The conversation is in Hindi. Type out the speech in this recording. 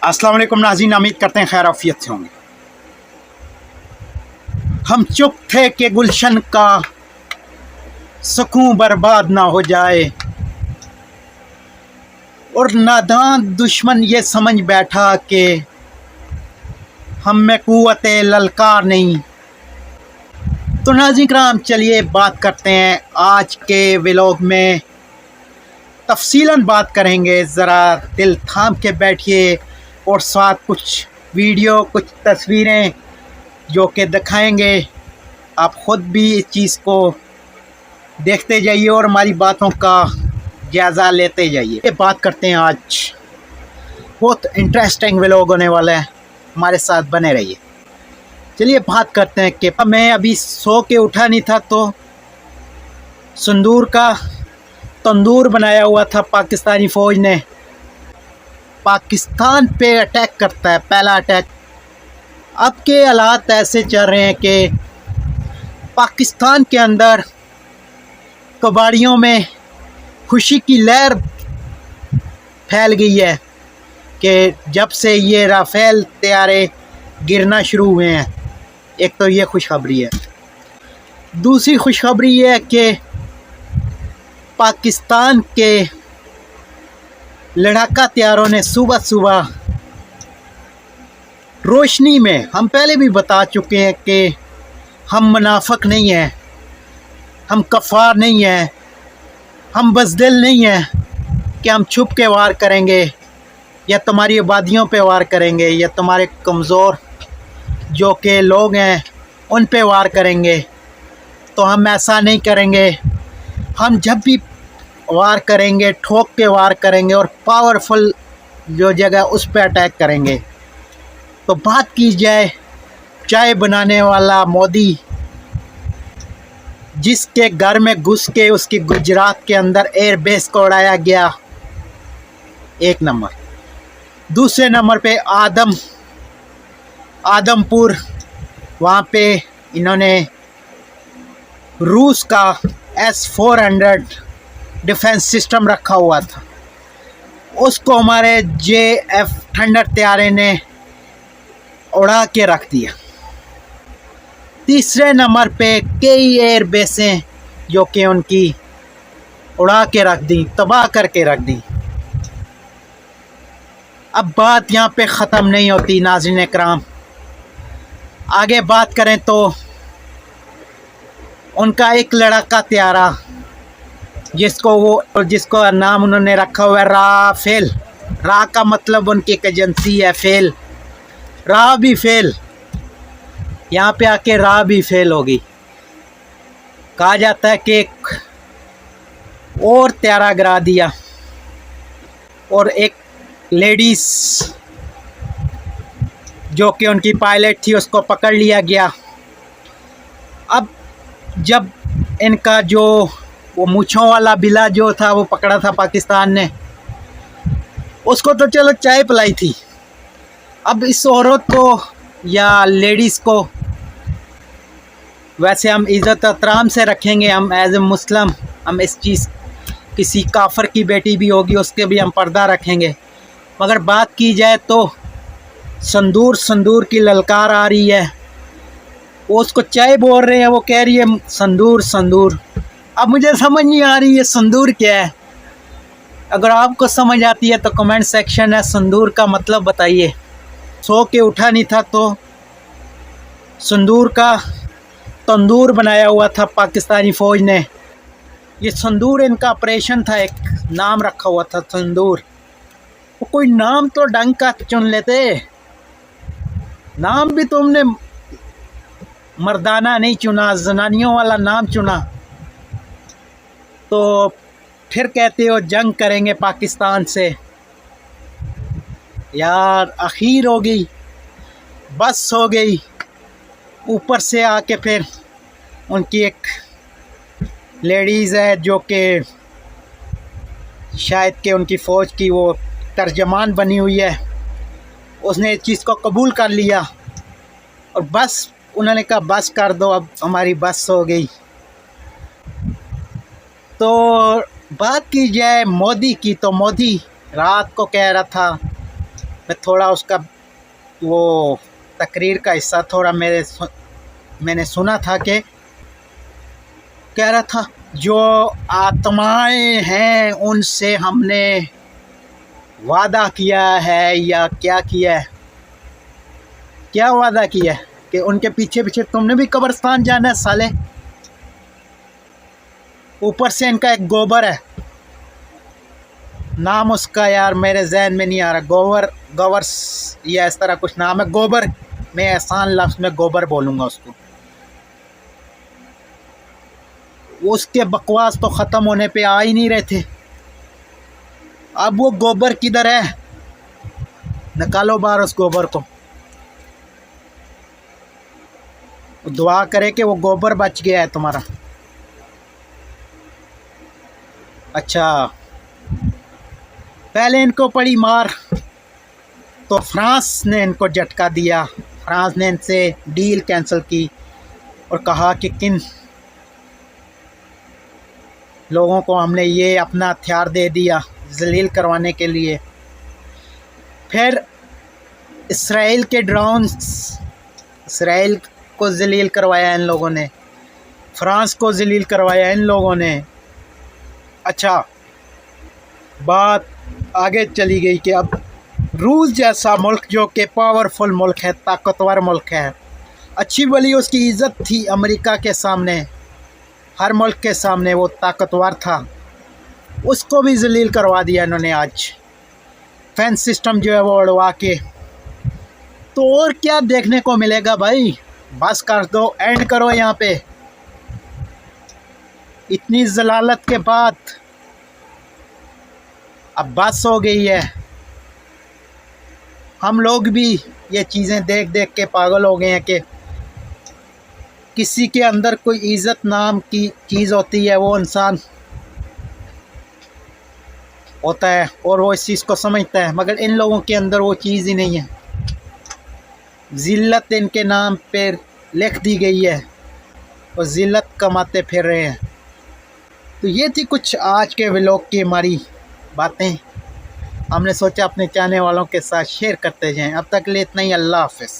अस्सलाम वालेकुम नाज़रीन, उम्मीद करते हैं खैर आफियत से होंगे। हम चुप थे कि गुलशन का सुकून बर्बाद ना हो जाए, और नादान दुश्मन ये समझ बैठा कि हम में कुव्वते ललकार नहीं। तो नाज़रीन कराम, चलिए बात करते हैं आज के व्लॉग में। तफसीलन बात करेंगे, ज़रा दिल थाम के बैठिए और साथ कुछ वीडियो, कुछ तस्वीरें जो कि दिखाएंगे। आप ख़ुद भी इस चीज़ को देखते जाइए और हमारी बातों का जायज़ा लेते जाइए। ये बात करते हैं, आज बहुत इंटरेस्टिंग व्लॉग होने वाला है, हमारे साथ बने रहिए। चलिए बात करते हैं कि मैं अभी सो के उठा नहीं था तो संदूर का तंदूर बनाया हुआ था। पाकिस्तानी फ़ौज ने पाकिस्तान पे अटैक करता है, पहला अटैक। अब के हालात ऐसे चल रहे हैं कि पाकिस्तान के अंदर कबाड़ियों में खुशी की लहर फैल गई है कि जब से ये राफेल तैयारे गिरना शुरू हुए हैं। एक तो ये खुशखबरी है। दूसरी खुशखबरी ये है कि पाकिस्तान के लड़ाका तैयारों ने सुबह सुबह रोशनी में, हम पहले भी बता चुके हैं कि हम मुनाफिक नहीं हैं, हम कफ़ार नहीं हैं, हम बज़दिल नहीं हैं कि हम छुप के वार करेंगे या तुम्हारी आबादियों पे वार करेंगे या तुम्हारे कमज़ोर जो के लोग हैं उन पे वार करेंगे। तो हम ऐसा नहीं करेंगे। हम जब भी वार करेंगे ठोक के वार करेंगे और पावरफुल जो जगह उस पर अटैक करेंगे। तो बात की जाए चाय बनाने वाला मोदी, जिसके घर में घुस के उसकी गुजरात के अंदर एयरबेस को उड़ाया गया, एक नंबर। दूसरे नंबर पे आदमपुर, वहाँ पे इन्होंने रूस का S-400 डिफेंस सिस्टम रखा हुआ था, उसको हमारे JF थंडर तैयारे ने उड़ा के रख दिया। तीसरे नंबर पे कई एयर बेसें जो कि उनकी उड़ा के रख दी, तबाह करके रख दी। अब बात यहाँ पे ख़त्म नहीं होती नाज़रीन कराम, आगे बात करें तो उनका एक लड़ाका तैयारा जिसको नाम उन्होंने रखा हुआ है राफेल। रा का मतलब उनकी एक एजेंसी है, फेल, रा भी फेल, यहाँ पे आके रा भी फेल होगी। कहा जाता है कि एक और तैयारा गिरा दिया और एक लेडीज़ जो कि उनकी पायलट थी उसको पकड़ लिया गया। अब जब इनका जो वो मूँछों वाला बिला जो था वो पकड़ा था पाकिस्तान ने, उसको तो चलो चाय पिलाई थी। अब इस औरत को या लेडीज़ को वैसे हम इज़्ज़त एहतराम से रखेंगे, हम एज ए मुस्लिम, हम इस चीज़, किसी काफर की बेटी भी होगी उसके भी हम पर्दा रखेंगे। मगर बात की जाए तो संदूर की ललकार आ रही है, वो उसको चाय बोल रहे हैं, वो कह रही है संदूर। अब मुझे समझ नहीं आ रही है संदूर क्या है। अगर आपको समझ आती है तो कमेंट सेक्शन है, संदूर का मतलब बताइए। सो के उठा नहीं था तो संदूर का तंदूर बनाया हुआ था पाकिस्तानी फ़ौज ने। ये संदूर इनका ऑपरेशन था, एक नाम रखा हुआ था संदूर। वो कोई नाम तो ढंग का चुन लेते, नाम भी तुमने मर्दाना नहीं चुना, जनानियों वाला नाम चुना। तो फिर कहते हो जंग करेंगे पाकिस्तान से। यार आखिर हो गई, बस हो गई। ऊपर से आके फिर उनकी एक लेडीज़ है जो कि शायद के उनकी फ़ौज की वो तर्जमान बनी हुई है, उसने इस चीज़ को कबूल कर लिया और बस उन्होंने कहा बस कर दो, अब हमारी बस हो गई। तो बात की जाए मोदी की, तो मोदी रात को कह रहा था मैं थोड़ा उसका वो तकरीर का हिस्सा थोड़ा मैंने सुना था कि कह रहा था जो आत्माएं हैं उनसे हमने वादा किया है, या क्या किया है, क्या वादा किया है कि उनके पीछे पीछे तुमने भी कब्रिस्तान जाना है साले। ऊपर से इनका एक गोबर है, नाम उसका यार मेरे जहन में नहीं आ रहा, गोवर या इस तरह कुछ नाम है, गोबर। मैं एहसान लफ्ज़ में गोबर बोलूँगा उसको। उसके बकवास तो ख़त्म होने पे आ ही नहीं रहे थे। अब वो गोबर किधर है? निकालो बाहर उस गोबर को। दुआ करे कि वो गोबर बच गया है तुम्हारा। अच्छा, पहले इनको पड़ी मार तो फ्रांस ने इनको झटका दिया। फ्रांस ने इनसे डील कैंसिल की और कहा कि किन लोगों को हमने ये अपना हथियार दे दिया जलील करवाने के लिए। फिर इसराइल के ड्रोन्स, इसराइल को जलील करवाया इन लोगों ने, फ्रांस को जलील करवाया इन लोगों ने। अच्छा, बात आगे चली गई कि अब रूस जैसा मुल्क जो कि पावरफुल मुल्क है, ताकतवर मुल्क है, अच्छी भली उसकी इज़्ज़त थी अमेरिका के सामने, हर मुल्क के सामने वो ताकतवर था, उसको भी जलील करवा दिया इन्होंने आज फेंस सिस्टम जो है वो उड़वा के। तो और क्या देखने को मिलेगा भाई? बस कर दो, एंड करो यहाँ पे। इतनी जलालत के बाद अब बस हो गई है। हम लोग भी ये चीज़ें देख देख के पागल हो गए हैं कि किसी के अंदर कोई इज़्ज़त नाम की चीज़ होती है, वो इंसान होता है और वो इस चीज़ को समझता है, मगर इन लोगों के अंदर वो चीज़ ही नहीं है। ज़िल्लत इनके नाम पर लिख दी गई है और ज़िल्लत कमाते फिर रहे हैं। तो ये थी कुछ आज के व्लॉग की हमारी बातें। हमने सोचा अपने चाहने वालों के साथ शेयर करते जाएं। अब तक के लिए इतना ही। अल्लाह हाफ़िज़।